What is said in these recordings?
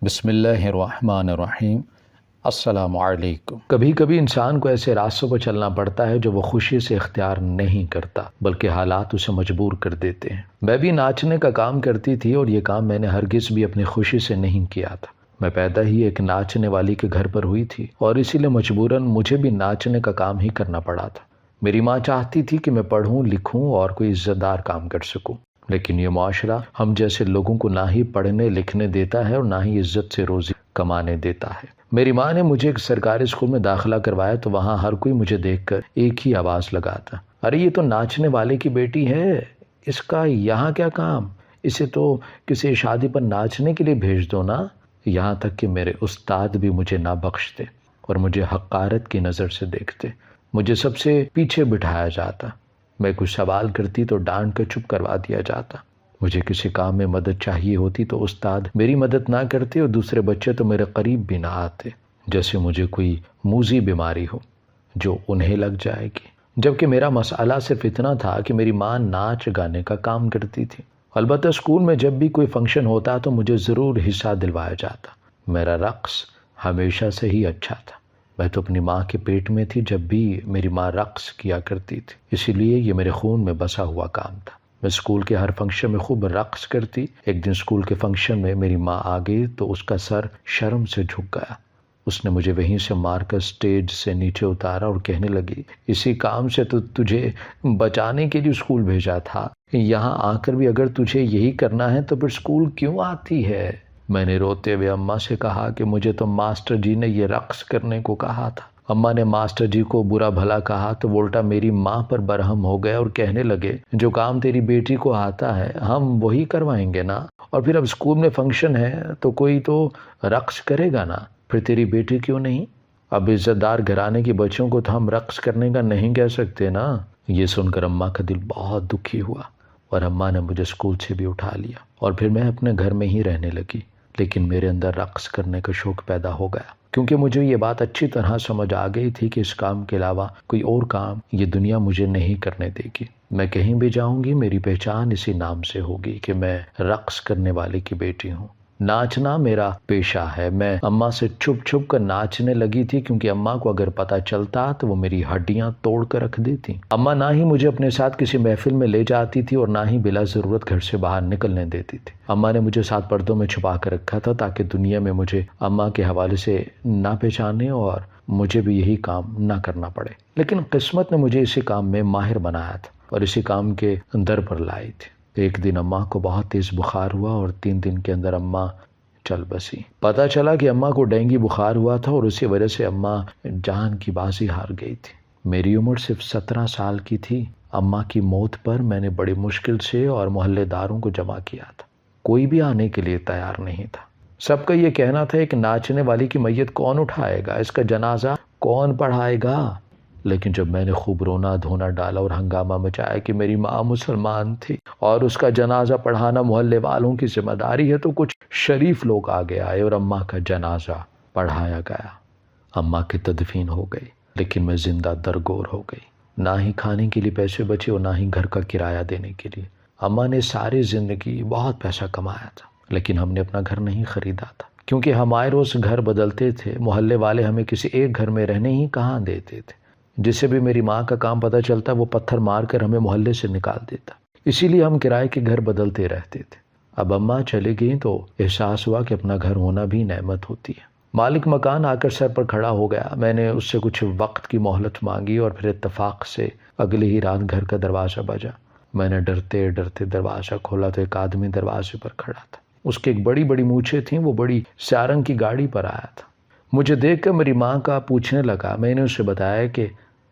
بسم اللہ الرحمن الرحیم۔ السلام علیکم۔ کبھی کبھی انسان کو ایسے راستوں پر چلنا پڑتا ہے جو وہ خوشی سے اختیار نہیں کرتا بلکہ حالات اسے مجبور کر دیتے ہیں۔ میں بھی ناچنے کا کام کرتی تھی اور یہ کام میں نے ہرگز بھی اپنی خوشی سے نہیں کیا تھا۔ میں پیدا ہی ایک ناچنے والی کے گھر پر ہوئی تھی اور اسی لیے مجبوراً مجھے بھی ناچنے کا کام ہی کرنا پڑا تھا۔ میری ماں چاہتی تھی کہ میں پڑھوں لکھوں اور کوئی عزت دار کام کر سکوں، لیکن یہ معاشرہ ہم جیسے لوگوں کو نہ ہی پڑھنے لکھنے دیتا ہے اور نہ ہی عزت سے روزی کمانے دیتا ہے۔ میری ماں نے مجھے ایک سرکاری اسکول میں داخلہ کروایا تو وہاں ہر کوئی مجھے دیکھ کر ایک ہی آواز لگاتا، ارے یہ تو ناچنے والے کی بیٹی ہے، اس کا یہاں کیا کام، اسے تو کسی شادی پر ناچنے کے لیے بھیج دو نا۔ یہاں تک کہ میرے استاد بھی مجھے نہ بخشتے اور مجھے حقارت کی نظر سے دیکھتے۔ مجھے سب سے پیچھے بٹھایا جاتا، میں کچھ سوال کرتی تو ڈانٹ کر چپ کروا دیا جاتا۔ مجھے کسی کام میں مدد چاہیے ہوتی تو استاد میری مدد نہ کرتے اور دوسرے بچے تو میرے قریب بھی نہ آتے، جیسے مجھے کوئی موذی بیماری ہو جو انہیں لگ جائے گی۔ جبکہ میرا مسئلہ صرف اتنا تھا کہ میری ماں ناچ گانے کا کام کرتی تھی۔ البتہ اسکول میں جب بھی کوئی فنکشن ہوتا تو مجھے ضرور حصہ دلوایا جاتا۔ میرا رقص ہمیشہ سے ہی اچھا تھا۔ میں تو اپنی ماں کے پیٹ میں تھی جب بھی میری ماں رقص کیا کرتی تھی، اسی لیے یہ میرے خون میں بسا ہوا کام تھا۔ میں اسکول کے ہر فنکشن میں خوب رقص کرتی۔ ایک دن اسکول کے فنکشن میں میری ماں آ گئی تو اس کا سر شرم سے جھک گیا۔ اس نے مجھے وہیں سے مار کر اسٹیج سے نیچے اتارا اور کہنے لگی، اسی کام سے تو تجھے بچانے کے لیے اسکول بھیجا تھا، یہاں آ کر بھی اگر تجھے یہی کرنا ہے تو پھر اسکول کیوں آتی ہے؟ میں نے روتے ہوئے اماں سے کہا کہ مجھے تو ماسٹر جی نے یہ رقص کرنے کو کہا تھا۔ اماں نے ماسٹر جی کو برا بھلا کہا تو وہ الٹا میری ماں پر برہم ہو گئے اور کہنے لگے، جو کام تیری بیٹی کو آتا ہے ہم وہی کروائیں گے نا، اور پھر اب اسکول میں فنکشن ہے تو کوئی تو رقص کرے گا نا، پھر تیری بیٹی کیوں نہیں؟ اب عزت دار گھرانے کی بچوں کو تو ہم رقص کرنے کا نہیں کہہ سکتے نا۔ یہ سن کر اماں کا دل بہت دکھی ہوا اور اماں نے مجھے اسکول سے بھی اٹھا لیا اور پھر میں اپنے گھر میں ہی رہنے لگی۔ لیکن میرے اندر رقص کرنے کا شوق پیدا ہو گیا، کیونکہ مجھے یہ بات اچھی طرح سمجھ آ گئی تھی کہ اس کام کے علاوہ کوئی اور کام یہ دنیا مجھے نہیں کرنے دے گی۔ میں کہیں بھی جاؤں گی میری پہچان اسی نام سے ہوگی کہ میں رقص کرنے والے کی بیٹی ہوں۔ ناچنا میرا پیشہ ہے۔ میں اماں سے چھپ چھپ کر ناچنے لگی تھی کیونکہ اماں کو اگر پتہ چلتا تو وہ میری ہڈیاں توڑ کر رکھ دیتی۔ اماں نہ ہی مجھے اپنے ساتھ کسی محفل میں لے جاتی تھی اور نہ ہی بلا ضرورت گھر سے باہر نکلنے دیتی تھی۔ اماں نے مجھے ساتھ پردوں میں چھپا کر رکھا تھا تاکہ دنیا میں مجھے اماں کے حوالے سے نہ پہچانے اور مجھے بھی یہی کام نہ کرنا پڑے۔ لیکن قسمت نے مجھے اسی کام میں ماہر بنایا تھا اور اسی کام کے در پر لائی تھی۔ ایک دن اماں کو بہت تیز بخار ہوا اور 3 دن کے اندر اماں چل بسی۔ پتہ چلا کہ اماں کو ڈینگی بخار ہوا تھا اور اسی وجہ سے اماں جان کی بازی ہار گئی تھی۔ میری عمر صرف 17 سال کی تھی۔ اماں کی موت پر میں نے بڑی مشکل سے اور محلے داروں کو جمع کیا تھا۔ کوئی بھی آنے کے لیے تیار نہیں تھا۔ سب کا یہ کہنا تھا کہ ناچنے والی کی میت کون اٹھائے گا، اس کا جنازہ کون پڑھائے گا۔ لیکن جب میں نے خوب رونا دھونا ڈالا اور ہنگامہ مچایا کہ میری ماں مسلمان تھی اور اس کا جنازہ پڑھانا محلے والوں کی ذمہ داری ہے، تو کچھ شریف لوگ آگے آئے اور اماں کا جنازہ پڑھایا گیا۔ اماں کی تدفین ہو گئی، لیکن میں زندہ درگور ہو گئی۔ نہ ہی کھانے کے لیے پیسے بچے اور نہ ہی گھر کا کرایہ دینے کے لیے۔ اماں نے ساری زندگی بہت پیسہ کمایا تھا، لیکن ہم نے اپنا گھر نہیں خریدا تھا، کیونکہ ہمارے روز گھر بدلتے تھے۔ محلے والے ہمیں کسی ایک گھر میں رہنے ہی کہاں دیتے تھے۔ جسے بھی میری ماں کا کام پتہ چلتا وہ پتھر مار کر ہمیں محلے سے نکال دیتا، اسی لیے ہم کرائے کے گھر بدلتے رہتے تھے۔ اب اماں چلی گئیں تو احساس ہوا کہ اپنا گھر ہونا بھی نعمت ہوتی ہے۔ مالک مکان آ کر سر پر کھڑا ہو گیا۔ میں نے اس سے کچھ وقت کی مہلت مانگی اور پھر اتفاق سے اگلی ہی رات گھر کا دروازہ بجا۔ میں نے ڈرتے ڈرتے دروازہ کھولا تو ایک آدمی دروازے پر کھڑا تھا۔ اس کی ایک بڑی بڑی مونچھیں تھیں، وہ بڑی سیارنگ کی گاڑی پر آیا تھا۔ مجھے دیکھ کر میری ماں کا پوچھنے لگا۔ میں نے اسے بتایا کہ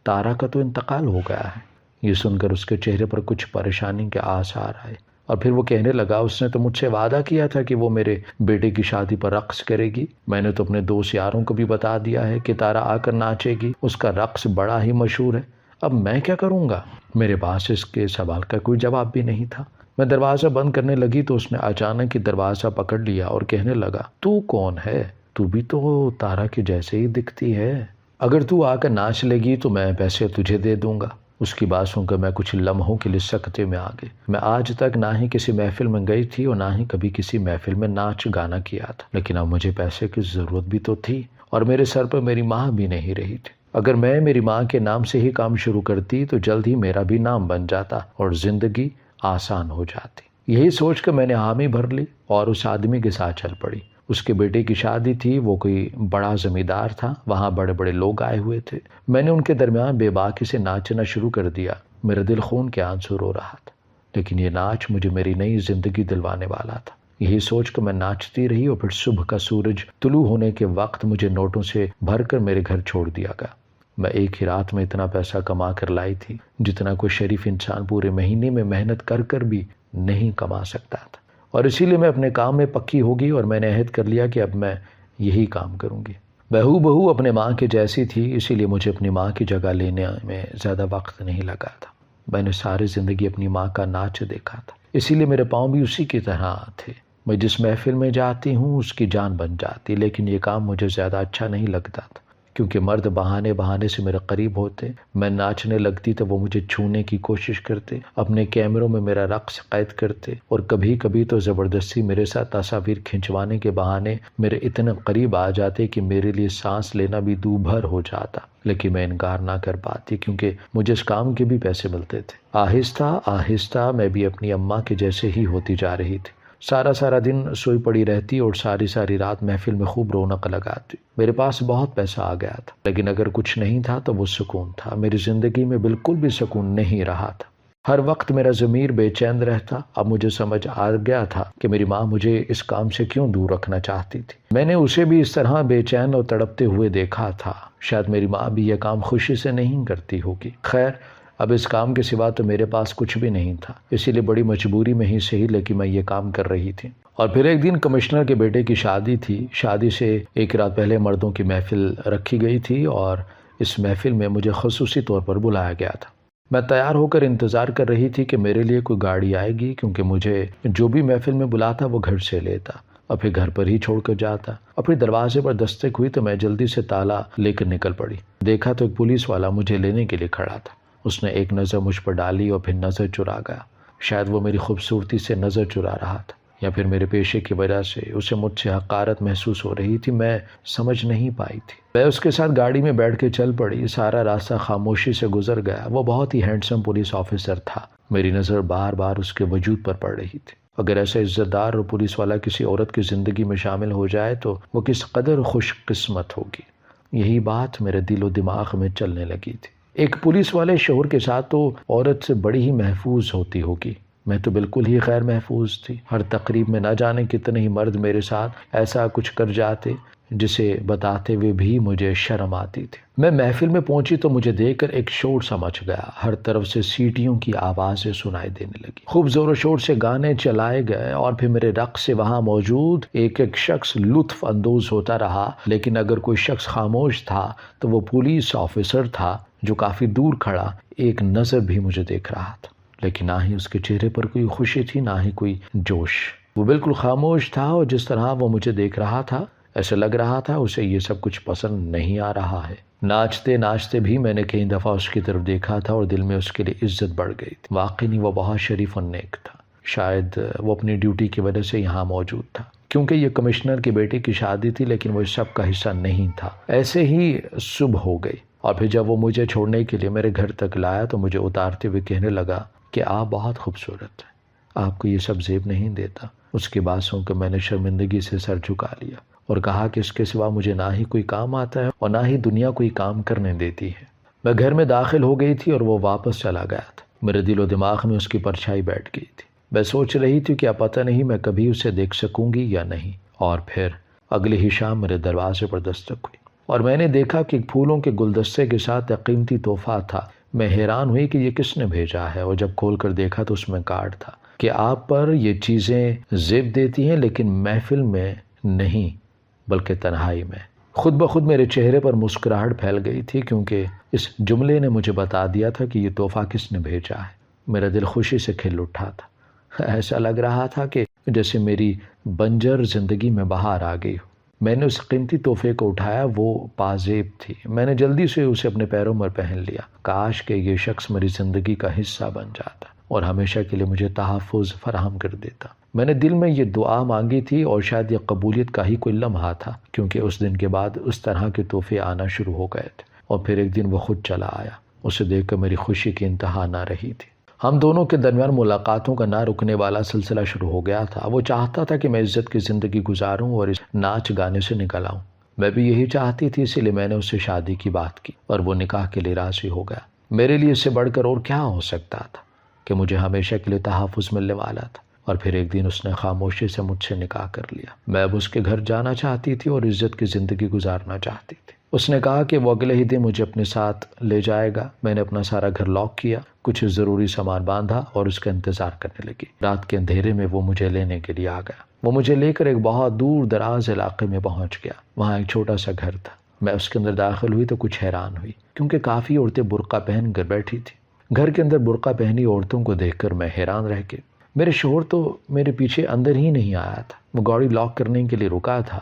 تارا کا تو انتقال ہو گیا ہے۔ یہ سن کر اس کے چہرے پر کچھ پریشانی کے آثار آئے اور پھر وہ کہنے لگا، اس نے تو مجھ سے وعدہ کیا تھا کہ وہ میرے بیٹے کی شادی پر رقص کرے گی۔ میں نے تو اپنے دوست یاروں کو بھی بتا دیا ہے کہ تارا آ کر ناچے گی، اس کا رقص بڑا ہی مشہور ہے۔ اب میں کیا کروں گا؟ میرے پاس اس کے سوال کا کوئی جواب بھی نہیں تھا۔ میں دروازہ بند کرنے لگی تو اس نے اچانک ہی دروازہ پکڑ لیا اور کہنے لگا، تو کون ہے؟ تو بھی تو تارا کے جیسے ہی دکھتی ہے۔ اگر تو آ کر ناچ لے گی تو میں پیسے تجھے دے دوں گا۔ اس کی بات سن کر میں کچھ لمحوں کے لیے سکتے میں آ گئی۔ میں آج تک نہ ہی کسی محفل میں گئی تھی اور نہ ہی کبھی کسی محفل میں ناچ گانا کیا تھا، لیکن اب مجھے پیسے کی ضرورت بھی تو تھی اور میرے سر پر میری ماں بھی نہیں رہی تھی۔ اگر میں میری ماں کے نام سے ہی کام شروع کرتی تو جلد ہی میرا بھی نام بن جاتا اور زندگی آسان ہو جاتی۔ یہی سوچ کر میں نے حامی بھر لی اور اس آدمی کے ساتھ چل پڑی۔ اس کے بیٹے کی شادی تھی، وہ کوئی بڑا زمیندار تھا، وہاں بڑے بڑے لوگ آئے ہوئے تھے۔ میں نے ان کے درمیان بے باکی سے ناچنا شروع کر دیا۔ میرا دل خون کے آنسو رو رہا تھا، لیکن یہ ناچ مجھے میری نئی زندگی دلوانے والا تھا۔ یہی سوچ کر میں ناچتی رہی اور پھر صبح کا سورج طلوع ہونے کے وقت مجھے نوٹوں سے بھر کر میرے گھر چھوڑ دیا گیا۔ میں ایک ہی رات میں اتنا پیسہ کما کر لائی تھی جتنا کوئی شریف انسان پورے مہینے میں محنت کر کر بھی نہیں کما سکتا تھا، اور اسی لیے میں اپنے کام میں پکی ہو گئی اور میں نے عہد کر لیا کہ اب میں یہی کام کروں گی۔ بہو اپنے ماں کے جیسی تھی، اسی لیے مجھے اپنی ماں کی جگہ لینے میں زیادہ وقت نہیں لگا تھا۔ میں نے ساری زندگی اپنی ماں کا ناچ دیکھا تھا، اسی لیے میرے پاؤں بھی اسی کی طرح تھے۔ میں جس محفل میں جاتی ہوں اس کی جان بن جاتی، لیکن یہ کام مجھے زیادہ اچھا نہیں لگتا تھا کیونکہ مرد بہانے سے میرے قریب ہوتے۔ میں ناچنے لگتی تو وہ مجھے چھونے کی کوشش کرتے، اپنے کیمروں میں میرا رقص قید کرتے اور کبھی کبھی تو زبردستی میرے ساتھ تصاویر کھنچوانے کے بہانے میرے اتنے قریب آ جاتے کہ میرے لیے سانس لینا بھی دوبھر ہو جاتا، لیکن میں انکار نہ کر پاتی کیونکہ مجھے اس کام کے بھی پیسے ملتے تھے۔ آہستہ آہستہ میں بھی اپنی اماں کے جیسے ہی ہوتی جا رہی تھی۔ سارا دن سوئی پڑی رہتی اور ساری رات محفل میں خوب رونق لگاتی۔ میرے پاس بہت پیسہ آ گیا تھا، لیکن اگر کچھ نہیں تھا تو وہ سکون تھا۔ میری زندگی میں بالکل بھی سکون نہیں رہا تھا، ہر وقت میرا ضمیر بے چین رہتا۔ اب مجھے سمجھ آ گیا تھا کہ میری ماں مجھے اس کام سے کیوں دور رکھنا چاہتی تھی۔ میں نے اسے بھی اس طرح بے چین اور تڑپتے ہوئے دیکھا تھا، شاید میری ماں بھی یہ کام خوشی سے نہیں کرتی ہوگی۔ خیر، اب اس کام کے سوا تو میرے پاس کچھ بھی نہیں تھا، اسی لیے بڑی مجبوری میں ہی صحیح لیکن میں یہ کام کر رہی تھی۔ اور پھر ایک دن کمشنر کے بیٹے کی شادی تھی۔ شادی سے ایک رات پہلے مردوں کی محفل رکھی گئی تھی اور اس محفل میں مجھے خصوصی طور پر بلایا گیا تھا۔ میں تیار ہو کر انتظار کر رہی تھی کہ میرے لیے کوئی گاڑی آئے گی کیونکہ مجھے جو بھی محفل میں بلاتا وہ گھر سے لیتا اور پھر گھر پر ہی چھوڑ کر جاتا۔ اور پھر دروازے پر دستک ہوئی تو میں جلدی سے تالا لے کر نکل پڑی۔ دیکھا تو ایک پولیس والا مجھے لینے کے لیے کھڑا تھا۔ اس نے ایک نظر مجھ پر ڈالی اور پھر نظر چرا گیا۔ شاید وہ میری خوبصورتی سے نظر چرا رہا تھا یا پھر میرے پیشے کی وجہ سے اسے مجھ سے حقارت محسوس ہو رہی تھی، میں سمجھ نہیں پائی تھی۔ میں اس کے ساتھ گاڑی میں بیٹھ کے چل پڑی۔ سارا راستہ خاموشی سے گزر گیا۔ وہ بہت ہی ہینڈسم پولیس آفیسر تھا۔ میری نظر بار بار اس کے وجود پر پڑ رہی تھی۔ اگر ایسا عزت دار اور پولیس والا کسی عورت کی زندگی میں شامل ہو جائے تو وہ کس قدر خوش قسمت ہوگی۔ یہی بات میرے دل و دماغ میں چلنے لگی تھی۔ ایک پولیس والے شوہر کے ساتھ تو عورت سے بڑی ہی محفوظ ہوتی ہوگی، میں تو بالکل ہی غیر محفوظ تھی۔ ہر تقریب میں نہ جانے کتنے ہی مرد میرے ساتھ ایسا کچھ کر جاتے جسے بتاتے ہوئے بھی مجھے شرم آتی تھی۔ میں محفل میں پہنچی تو مجھے دیکھ کر ایک شور سا مچ گیا۔ ہر طرف سے سیٹیوں کی آوازیں سنائی دینے لگی، خوب زور و شور سے گانے چلائے گئے اور پھر میرے رقص سے وہاں موجود ایک شخص لطف اندوز ہوتا رہا۔ لیکن اگر کوئی شخص خاموش تھا تو وہ پولیس آفیسر تھا جو کافی دور کھڑا ایک نظر بھی مجھے دیکھ رہا تھا، لیکن نہ ہی اس کے چہرے پر کوئی خوشی تھی نہ ہی کوئی جوش۔ وہ بالکل خاموش تھا اور جس طرح وہ مجھے دیکھ رہا تھا ایسا لگ رہا تھا اسے یہ سب کچھ پسند نہیں آ رہا ہے۔ ناچتے بھی میں نے کئی دفعہ اس کی طرف دیکھا تھا اور دل میں اس کے لیے عزت بڑھ گئی تھی۔ واقعی وہ بہت شریف اور نیک تھا۔ شاید وہ اپنی ڈیوٹی کی وجہ سے یہاں موجود تھا کیونکہ یہ کمشنر کی بیٹی کی شادی تھی، لیکن وہ اس سب کا حصہ نہیں تھا۔ ایسے ہی صبح ہو گئی اور پھر جب وہ مجھے چھوڑنے کے لیے میرے گھر تک لایا تو مجھے اتارتے ہوئے کہنے لگا کہ آپ بہت خوبصورت ہیں، آپ کو یہ سب زیب نہیں دیتا۔ اس کی بات سن کر میں نے شرمندگی سے سر جھکا لیا اور کہا کہ اس کے سوا مجھے نہ ہی کوئی کام آتا ہے اور نہ ہی دنیا کوئی کام کرنے دیتی ہے۔ میں گھر میں داخل ہو گئی تھی اور وہ واپس چلا گیا تھا۔ میرے دل و دماغ میں اس کی پرچھائی بیٹھ گئی تھی۔ میں سوچ رہی تھی کہ اب پتہ نہیں میں کبھی اسے دیکھ سکوں گی یا نہیں۔ اور پھر اگلی ہی شام میرے دروازے پر دستک ہوئی اور میں نے دیکھا کہ ایک پھولوں کے گلدستے کے ساتھ ایک قیمتی تحفہ تھا۔ میں حیران ہوئی کہ یہ کس نے بھیجا ہے اور جب کھول کر دیکھا تو اس میں کارڈ تھا کہ آپ پر یہ چیزیں زیب دیتی ہیں لیکن محفل میں نہیں بلکہ تنہائی میں۔ خود بخود میرے چہرے پر مسکراہٹ پھیل گئی تھی کیونکہ اس جملے نے مجھے بتا دیا تھا کہ یہ تحفہ کس نے بھیجا ہے۔ میرا دل خوشی سے کھل اٹھا تھا۔ ایسا لگ رہا تھا کہ جیسے میری بنجر زندگی میں بہار آ گئی ہو۔ میں نے اس قیمتی تحفے کو اٹھایا، وہ پازیب تھی۔ میں نے جلدی سے اسے اپنے پیروں میں پہن لیا۔ کاش کہ یہ شخص میری زندگی کا حصہ بن جاتا اور ہمیشہ کے لیے مجھے تحفظ فراہم کر دیتا۔ میں نے دل میں یہ دعا مانگی تھی اور شاید یہ قبولیت کا ہی کوئی لمحہ تھا، کیونکہ اس دن کے بعد اس طرح کے تحفے آنا شروع ہو گئے تھے اور پھر ایک دن وہ خود چلا آیا۔ اسے دیکھ کر میری خوشی کی انتہا نہ رہی تھی۔ ہم دونوں کے درمیان ملاقاتوں کا نہ رکنے والا سلسلہ شروع ہو گیا تھا۔ وہ چاہتا تھا کہ میں عزت کی زندگی گزاروں اور اس ناچ گانے سے نکل آؤں۔ میں بھی یہی چاہتی تھی، اسی لیے میں نے اس سے شادی کی بات کی اور وہ نکاح کے لیے راضی ہو گیا۔ میرے لیے اس سے بڑھ کر اور کیا ہو سکتا تھا کہ مجھے ہمیشہ کے لیے تحفظ ملنے والا تھا۔ اور پھر ایک دن اس نے خاموشی سے مجھ سے نکاح کر لیا۔ میں اب اس کے گھر جانا چاہتی تھی اور عزت کی زندگی گزارنا چاہتی تھی۔ اس نے کہا کہ وہ اگلے ہی دن مجھے اپنے ساتھ لے جائے گا۔ میں نے اپنا سارا گھر لاک کیا، کچھ ضروری سامان باندھا اور اس کا انتظار کرنے لگی۔ رات کے اندھیرے میں وہ مجھے لینے کے لیے آ گیا۔ وہ مجھے لے کر ایک بہت دور دراز علاقے میں پہنچ گیا۔ وہاں ایک چھوٹا سا گھر تھا۔ میں اس کے اندر داخل ہوئی تو کچھ حیران ہوئی، کیونکہ کافی عورتیں برقع پہن کر بیٹھی تھیں۔ گھر کے اندر برقع پہنی عورتوں کو دیکھ کر میں حیران رہ گیا۔ میرے شوہر تو میرے پیچھے اندر ہی نہیں آیا تھا۔ وہ گاڑی لاک کرنے کے لیے رکا تھا۔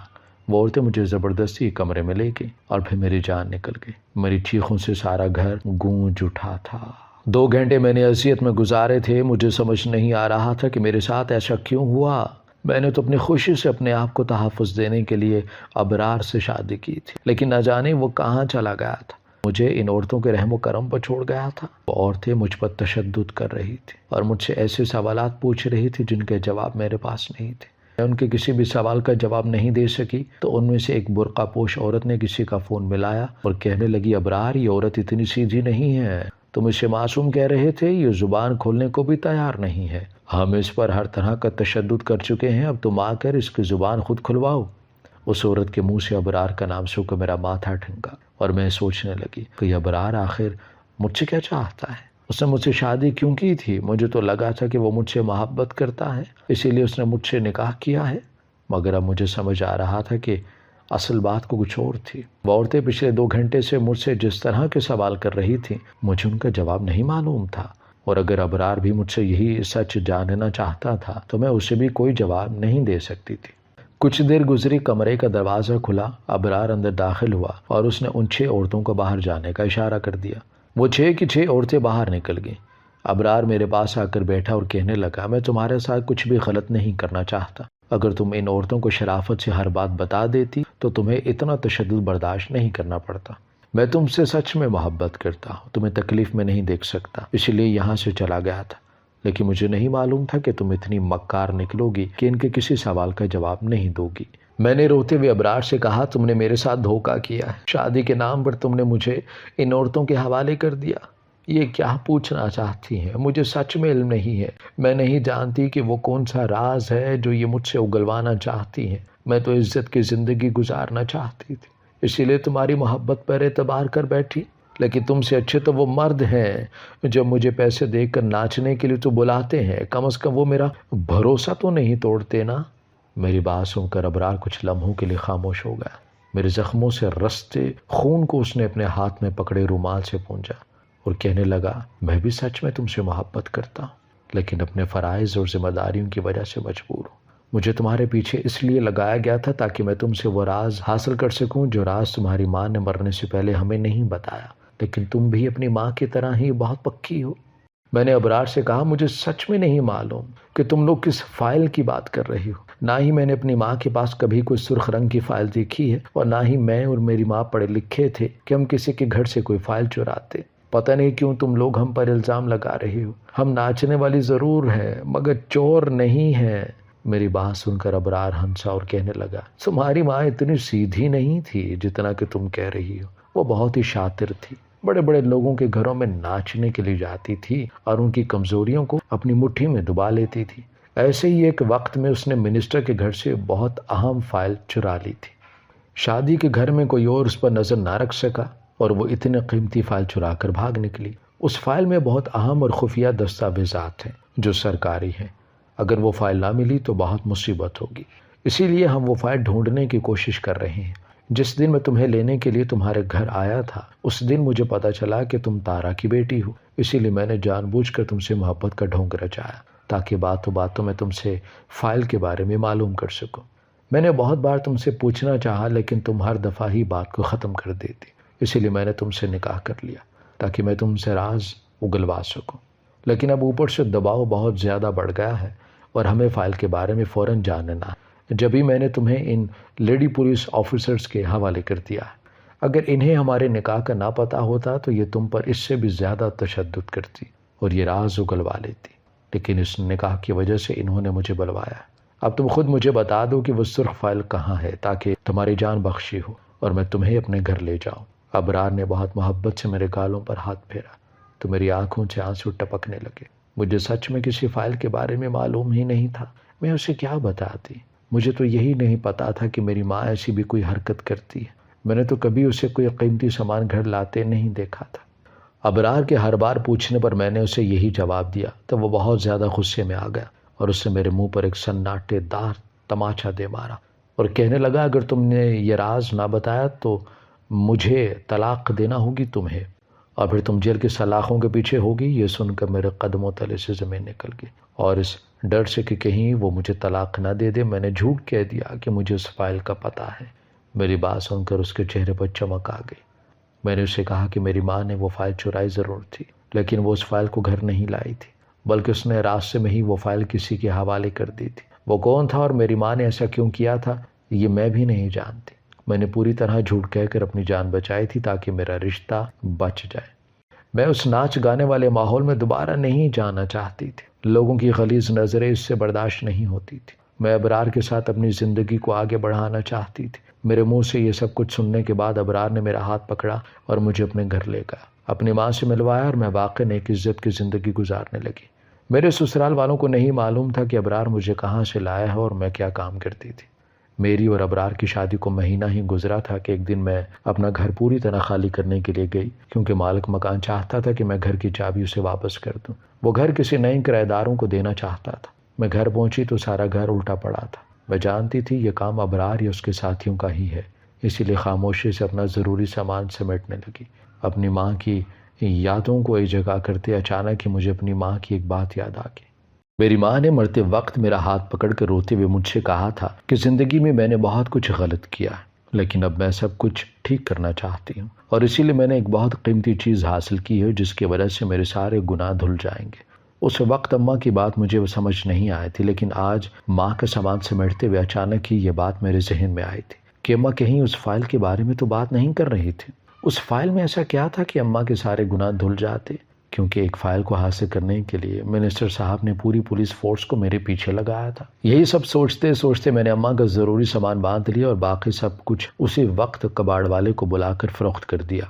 وہ عورتیں مجھے زبردستی کمرے میں لے گئی اور پھر میری جان نکل گئی۔ میری چیخوں سے سارا گھر گونج اٹھا تھا۔ 2 گھنٹے میں نے اذیت میں گزارے تھے۔ مجھے سمجھ نہیں آ رہا تھا کہ میرے ساتھ ایسا کیوں ہوا۔ میں نے تو اپنی خوشی سے اپنے آپ کو تحفظ دینے کے لیے ابرار سے شادی کی تھی، لیکن نہ جانے وہ کہاں چلا گیا تھا۔ مجھے ان عورتوں کے رحم و کرم پر چھوڑ گیا تھا۔ وہ عورتیں مجھ پر تشدد کر رہی تھیں اور مجھ سے ایسے سوالات پوچھ رہی تھی جن کے جواب میرے پاس نہیں تھے۔ میں ان کے کسی بھی سوال کا جواب نہیں دے سکی تو ان میں سے ایک برقع پوش عورت نے کسی کا فون ملایا اور کہنے لگی، ابرار، یہ عورت اتنی سیدھی نہیں ہے، تم اسے معصوم کہہ رہے تھے، یہ زبان کھولنے کو بھی تیار نہیں ہے۔ ہم اس پر ہر طرح کا تشدد کر چکے ہیں، اب تم آ کر اس کی زبان خود کھلواؤ۔ اس عورت کے منہ سے ابرار کا نام سن کر میرا ماتھا ٹھنکا اور میں سوچنے لگی کہ یہ ابرار آخر مجھ سے کیا چاہتا ہے؟ اس نے مجھ سے شادی کیوں کی تھی؟ مجھے تو لگا تھا کہ وہ مجھ سے محبت کرتا ہے، اسی لیے اس نے مجھ سے نکاح کیا ہے، مگر اب مجھے سمجھ آ رہا تھا کہ اصل بات کو کچھ اور تھی۔ وہ عورتیں پچھلے 2 گھنٹے سے مجھ سے جس طرح کے سوال کر رہی تھیں، مجھے ان کا جواب نہیں معلوم تھا، اور اگر ابرار بھی مجھ سے یہی سچ جاننا چاہتا تھا تو میں اسے بھی کوئی جواب نہیں دے سکتی تھی۔ کچھ دیر گزری، کمرے کا دروازہ کھلا، ابرار اندر داخل ہوا اور اس نے ان 6 عورتوں کو باہر جانے کا اشارہ کر دیا۔ وہ 6 کی 6 عورتیں باہر نکل گئیں۔ ابرار میرے پاس آ کر بیٹھا اور کہنے لگا، میں تمہارے ساتھ کچھ بھی غلط نہیں کرنا چاہتا۔ اگر تم ان عورتوں کو شرافت سے ہر بات بتا دیتی تو تمہیں اتنا تشدد برداشت نہیں کرنا پڑتا۔ میں تم سے سچ میں محبت کرتا ہوں، تمہیں تکلیف میں نہیں دیکھ سکتا، اسی لیے یہاں سے چلا گیا تھا، لیکن مجھے نہیں معلوم تھا کہ تم اتنی مکار نکلو گی کہ ان کے کسی سوال کا جواب نہیں دو گی۔ میں نے روتے ہوئے ابرار سے کہا، تم نے میرے ساتھ دھوکہ کیا ہے، شادی کے نام پر تم نے مجھے ان عورتوں کے حوالے کر دیا۔ یہ کیا پوچھنا چاہتی ہیں؟ مجھے سچ میں علم نہیں ہے، میں نہیں جانتی کہ وہ کون سا راز ہے جو یہ مجھ سے اگلوانا چاہتی ہیں۔ میں تو عزت کی زندگی گزارنا چاہتی تھی، اسی لیے تمہاری محبت پر اعتبار کر بیٹھی، لیکن تم سے اچھے تو وہ مرد ہیں جب مجھے پیسے دے کر ناچنے کے لیے تو بلاتے ہیں، کم از کم وہ میرا بھروسہ تو نہیں توڑتے نا۔ میری بات سن کر ابرار کچھ لمحوں کے لیے خاموش ہو گیا۔ میرے زخموں سے رستے خون کو اس نے اپنے ہاتھ میں پکڑے رومال سے پونجا اور کہنے لگا، میں بھی سچ میں تم سے محبت کرتا ہوں، لیکن اپنے فرائض اور ذمہ داریوں کی وجہ سے مجبور ہوں۔ مجھے تمہارے پیچھے اس لیے لگایا گیا تھا تاکہ میں تم سے وہ راز حاصل کر سکوں جو راز تمہاری ماں نے مرنے سے پہلے ہمیں نہیں بتایا، لیکن تم بھی اپنی ماں کی طرح ہی بہت پکی ہو۔ میں نے ابرار سے کہا، مجھے سچ میں نہیں معلوم کہ تم لوگ کس فائل کی بات کر رہی ہو، نہ ہی میں نے اپنی ماں کے پاس کبھی کوئی سرخ رنگ کی فائل دیکھی ہے، اور نہ ہی میں اور میری ماں پڑھے لکھے تھے کہ ہم کسی کے گھر سے کوئی فائل چراتے۔ پتہ نہیں کیوں تم لوگ ہم پر الزام لگا رہے ہو، ہم ناچنے والی ضرور ہیں مگر چور نہیں ہیں۔ میری بات سن کر ابرار ہنسا اور کہنے لگا، تمہاری ماں اتنی سیدھی نہیں تھی جتنا کہ تم کہہ رہی ہو، وہ بہت ہی شاطر تھی، بڑے بڑے لوگوں کے گھروں میں ناچنے کے لیے جاتی تھی اور ان کی کمزوریوں کو اپنی مٹھی میں دبا لیتی تھی۔ ایسے ہی ایک وقت میں اس نے منسٹر کے گھر سے بہت اہم فائل چرا لی تھی۔ شادی کے گھر میں کوئی اور اس پر نظر نہ رکھ سکا اور وہ اتنے قیمتی فائل چرا کر بھاگ نکلی۔ اس فائل میں بہت اہم اور خفیہ دستاویزات ہیں جو سرکاری ہیں، اگر وہ فائل نہ ملی تو بہت مصیبت ہوگی، اسی لیے ہم وہ فائل ڈھونڈنے کی کوشش کر رہے ہیں۔ جس دن میں تمہیں لینے کے لیے تمہارے گھر آیا تھا اس دن مجھے پتا چلا کہ تم تارا کی بیٹی ہو، اسی لیے میں نے جان بوجھ کر تم سے محبت کا ڈھونگ رچایا تاکہ باتوں باتوں میں تم سے فائل کے بارے میں معلوم کر سکوں۔ میں نے بہت بار تم سے پوچھنا چاہا لیکن تم ہر دفعہ ہی بات کو ختم کر دیتی، اسی لیے میں نے تم سے نکاح کر لیا تاکہ میں تم سے راز اگلوا سکوں، لیکن اب اوپر سے دباؤ بہت زیادہ بڑھ گیا ہے اور ہمیں فائل کے بارے میں فوراً جاننا ہے، جبھی میں نے تمہیں ان لیڈی پولیس آفیسرز کے حوالے کر دیا ہے۔ اگر انہیں ہمارے نکاح کا نہ پتہ ہوتا تو یہ تم پر اس سے بھی زیادہ تشدد کرتی اور یہ راز اگلوا لیتی، لیکن اس نکاح کی وجہ سے انہوں نے مجھے بلوایا۔ اب تم خود مجھے بتا دو کہ وہ سرخ فائل کہاں ہے تاکہ تمہاری جان بخشی ہو اور میں تمہیں اپنے گھر لے جاؤں۔ ابرار نے بہت محبت سے میرے گالوں پر ہاتھ پھیرا تو میری آنکھوں سے آنسو ٹپکنے لگے۔ مجھے سچ میں کسی فائل کے بارے میں معلوم ہی نہیں تھا، میں اسے کیا بتاتی؟ مجھے تو یہی نہیں پتا تھا کہ میری ماں ایسی بھی کوئی حرکت کرتی ہے، میں نے تو کبھی اسے کوئی قیمتی سامان گھر لاتے نہیں دیکھا تھا۔ ابرار کے ہر بار پوچھنے پر میں نے اسے یہی جواب دیا تو وہ بہت زیادہ غصے میں آ گیا اور اس سے میرے منہ پر ایک سناٹے دار تماچا دے مارا اور کہنے لگا، اگر تم نے یہ راز نہ بتایا تو مجھے طلاق دینا ہوگی تمہیں، اور پھر تم جیل کے سلاخوں کے پیچھے ہوگی۔ یہ سن کر میرے قدموں تلے سے زمین نکل گئی اور اس ڈر سے کہ کہیں وہ مجھے طلاق نہ دے دے میں نے جھوٹ کہہ دیا کہ مجھے اس فائل کا پتہ ہے۔ میری بات سن کر اس کے چہرے پر چمک آ گئی۔ میں نے اسے کہا کہ میری ماں نے وہ فائل چرائی ضرور تھی لیکن وہ اس فائل کو گھر نہیں لائی تھی، بلکہ اس نے راستے میں ہی وہ فائل کسی کے حوالے کر دی تھی۔ وہ کون تھا اور میری ماں نے ایسا کیوں کیا تھا یہ میں بھی نہیں جانتی۔ میں نے پوری طرح جھوٹ کہہ کر اپنی جان بچائی تھی تاکہ میرا رشتہ بچ جائے۔ میں اس ناچ گانے والے ماحول میں دوبارہ نہیں جانا چاہتی تھی، لوگوں کی غلیظ نظریں اس سے برداشت نہیں ہوتی تھی۔ میں ابرار کے ساتھ اپنی زندگی کو آگے بڑھانا چاہتی تھی۔ میرے منہ سے یہ سب کچھ سننے کے بعد ابرار نے میرا ہاتھ پکڑا اور مجھے اپنے گھر لے گیا، اپنی ماں سے ملوایا اور میں واقعی نیک عزت کی زندگی گزارنے لگی۔ میرے سسرال والوں کو نہیں معلوم تھا کہ ابرار مجھے کہاں سے لایا ہے اور میں کیا کام کرتی تھی۔ میری اور ابرار کی شادی کو مہینہ ہی گزرا تھا کہ ایک دن میں اپنا گھر پوری طرح خالی کرنے کے لیے گئی کیونکہ مالک مکان چاہتا تھا کہ میں گھر کی چابی اسے واپس کر دوں۔ وہ گھر کسی نئے کرایہ داروں کو دینا چاہتا تھا۔ میں گھر پہنچی تو سارا گھر الٹا پڑا تھا۔ میں جانتی تھی یہ کام ابرار یا اس کے ساتھیوں کا ہی ہے، اسی لیے خاموشی سے اپنا ضروری سامان سمیٹنے لگی۔ اپنی ماں کی یادوں کو ایک جگہ کرتے اچانک ہی مجھے اپنی ماں کی ایک بات یاد آ گئی۔ میری ماں نے مرتے وقت میرا ہاتھ پکڑ کر روتے ہوئے مجھ سے کہا تھا کہ زندگی میں میں نے بہت کچھ غلط کیا ہے لیکن اب میں سب کچھ ٹھیک کرنا چاہتی ہوں اور اسی لیے میں نے ایک بہت قیمتی چیز حاصل کی ہے جس کی وجہ سے میرے سارے گناہ دھل جائیں گے۔ اس وقت اماں کی بات مجھے وہ سمجھ نہیں آئی تھی لیکن آج ماں کا سامان سمیٹتے ہوئے اچانک ہی یہ بات میرے ذہن میں آئی تھی کہ اماں کہیں اس فائل کے بارے میں تو بات نہیں کر رہی تھی۔ اس فائل میں ایسا کیا تھا کہ اماں کے سارے گناہ دھل جاتے؟ کیونکہ ایک فائل کو حاصل کرنے کے لیے منسٹر صاحب نے پوری پولیس فورس کو میرے پیچھے لگایا تھا۔ یہی سب سوچتے سوچتے میں نے اماں کا ضروری سامان باندھ لیا اور باقی سب کچھ اسی وقت کباڑ والے کو بلا کر فروخت کر دیا۔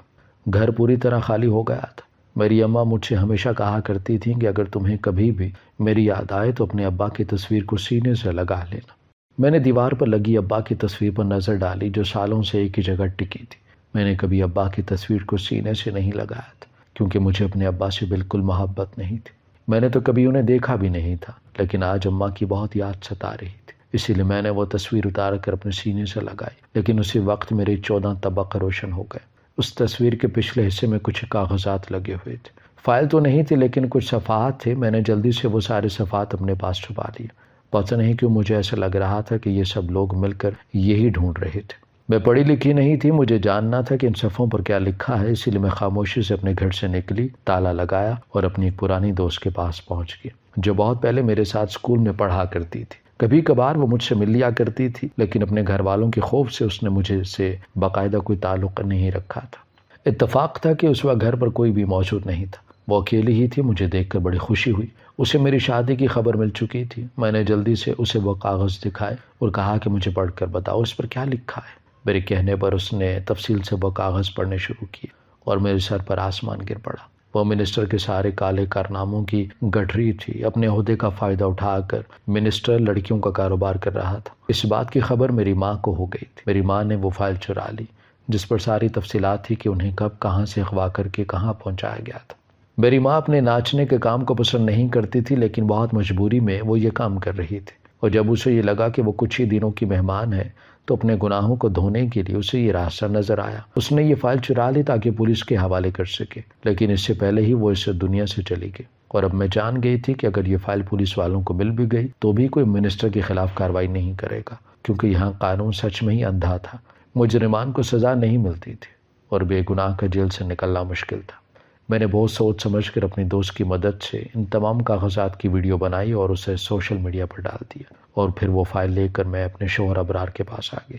گھر پوری طرح خالی ہو گیا تھا۔ میری اماں مجھ سے ہمیشہ کہا کرتی تھیں کہ اگر تمہیں کبھی بھی میری یاد آئے تو اپنے ابا کی تصویر کو سینے سے لگا لینا۔ میں نے دیوار پر لگی ابا کی تصویر پر نظر ڈالی جو سالوں سے ایک ہی جگہ ٹکی تھی۔ میں نے کبھی ابا کی تصویر کو سینے سے نہیں لگایا تھا کیونکہ مجھے اپنے ابا سے بالکل محبت نہیں تھی۔ میں نے تو کبھی انہیں دیکھا بھی نہیں تھا لیکن آج اماں کی بہت یاد ستا رہی تھی، اسی لیے میں نے وہ تصویر اتار کر اپنے سینے سے لگائی، لیکن اسی وقت میرے 14 طبق روشن ہو گئے۔ اس تصویر کے پچھلے حصے میں کچھ کاغذات لگے ہوئے تھے، فائل تو نہیں تھی لیکن کچھ صفحات تھے۔ میں نے جلدی سے وہ سارے صفحات اپنے پاس چھپا لیے۔ پتہ نہیں کیوں مجھے ایسا لگ رہا تھا کہ یہ سب لوگ مل کر یہی ڈھونڈ رہے تھے۔ میں پڑھی لکھی نہیں تھی، مجھے جاننا تھا کہ ان صفحوں پر کیا لکھا ہے، اسی لیے میں خاموشی سے اپنے گھر سے نکلی، تالا لگایا اور اپنی ایک پرانی دوست کے پاس پہنچ گئی جو بہت پہلے میرے ساتھ اسکول میں پڑھا کرتی تھی۔ کبھی کبھار وہ مجھ سے مل لیا کرتی تھی لیکن اپنے گھر والوں کے خوف سے اس نے مجھے سے باقاعدہ کوئی تعلق نہیں رکھا تھا۔ اتفاق تھا کہ اس وقت گھر پر کوئی بھی موجود نہیں تھا، وہ اکیلی ہی تھی۔ مجھے دیکھ کر بڑی خوشی ہوئی، اسے میری شادی کی خبر مل چکی تھی۔ میں نے جلدی سے اسے وہ کاغذ دکھائے اور کہا کہ مجھے پڑھ کر بتاؤ اس پر کیا لکھا ہے۔ میرے کہنے پر اس نے تفصیل سے وہ کاغذ پڑھنے شروع کیے اور میرے سر پر آسمان گر پڑا۔ وہ منسٹر کے سارے کالے کارناموں کی گٹھری تھی۔ اپنے عہدے کا فائدہ اٹھا کر منسٹر لڑکیوں کا کاروبار کر رہا تھا۔ اس بات کی خبر میری ماں کو ہو گئی تھی۔ میری ماں نے وہ فائل چرا لی جس پر ساری تفصیلات تھی کہ انہیں کب کہاں سے اغوا کر کے کہاں پہنچایا گیا تھا۔ میری ماں اپنے ناچنے کے کام کو پسند نہیں کرتی تھی لیکن بہت مجبوری میں وہ یہ کام کر رہی تھی، اور جب اسے یہ لگا کہ وہ کچھ ہی دنوں کی مہمان ہے تو اپنے گناہوں کو دھونے کے لیے اسے یہ راستہ نظر آیا۔ اس نے یہ فائل چرا لی تاکہ پولیس کے حوالے کر سکے، لیکن اس سے پہلے ہی وہ اس دنیا سے چلی گئی، اور اب میں جان گئی تھی کہ اگر یہ فائل پولیس والوں کو مل بھی گئی تو بھی کوئی منسٹر کے خلاف کارروائی نہیں کرے گا، کیونکہ یہاں قانون سچ میں ہی اندھا تھا۔ مجرمان کو سزا نہیں ملتی تھی اور بے گناہ کا جیل سے نکلنا مشکل تھا۔ میں نے بہت سوچ سمجھ کر اپنی دوست کی مدد سے ان تمام کاغذات کی ویڈیو بنائی اور اسے سوشل میڈیا پر ڈال دیا، اور پھر وہ فائل لے کر میں اپنے شوہر ابرار کے پاس آ گئی۔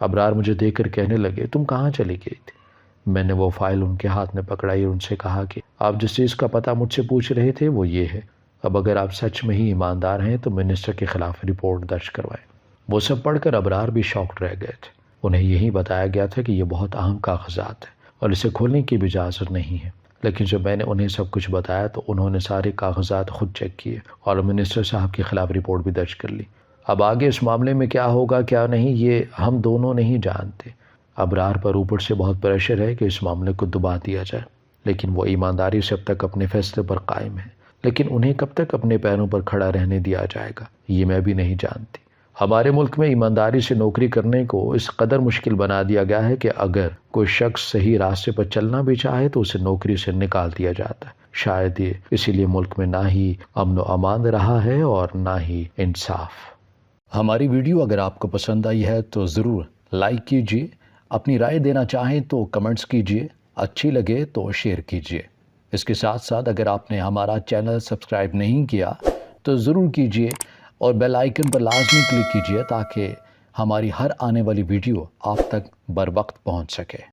ابرار مجھے دیکھ کر کہنے لگے، تم کہاں چلی گئی تھی؟ میں نے وہ فائل ان کے ہاتھ میں پکڑائی اور ان سے کہا کہ آپ جس چیز کا پتہ مجھ سے پوچھ رہے تھے وہ یہ ہے، اب اگر آپ سچ میں ہی ایماندار ہیں تو منسٹر کے خلاف رپورٹ درج کروائیں۔ وہ سب پڑھ کر ابرار بھی شاکڈ رہ گئے تھے۔ انہیں یہی بتایا گیا تھا کہ یہ بہت اہم کاغذات ہیں اور اسے کھولنے کی بھی اجازت نہیں ہے، لیکن جب میں نے انہیں سب کچھ بتایا تو انہوں نے سارے کاغذات خود چیک کیے اور منسٹر صاحب کے خلاف رپورٹ بھی درج کر لی۔ اب آگے اس معاملے میں کیا ہوگا کیا نہیں یہ ہم دونوں نہیں جانتے۔ ابرار پر اوپر سے بہت پریشر ہے کہ اس معاملے کو دبا دیا جائے، لیکن وہ ایمانداری سے اب تک اپنے فیصلے پر قائم ہے، لیکن انہیں کب تک اپنے پیروں پر کھڑا رہنے دیا جائے گا یہ میں بھی نہیں جانتی۔ ہمارے ملک میں ایمانداری سے نوکری کرنے کو اس قدر مشکل بنا دیا گیا ہے کہ اگر کوئی شخص صحیح راستے پر چلنا بھی چاہے تو اسے نوکری سے نکال دیا جاتا ہے۔ شاید یہ اسی لیے ملک میں نہ ہی امن و امان رہا ہے اور نہ ہی انصاف۔ ہماری ویڈیو اگر آپ کو پسند آئی ہے تو ضرور لائک کیجیے، اپنی رائے دینا چاہیں تو کمنٹس کیجیے، اچھی لگے تو شیئر کیجیے۔ اس کے ساتھ ساتھ اگر آپ نے ہمارا چینل سبسکرائب نہیں کیا تو ضرور کیجیے اور بیل آئیکن پر لازمی کلک کیجیے تاکہ ہماری ہر آنے والی ویڈیو آپ تک بر وقت پہنچ سکے۔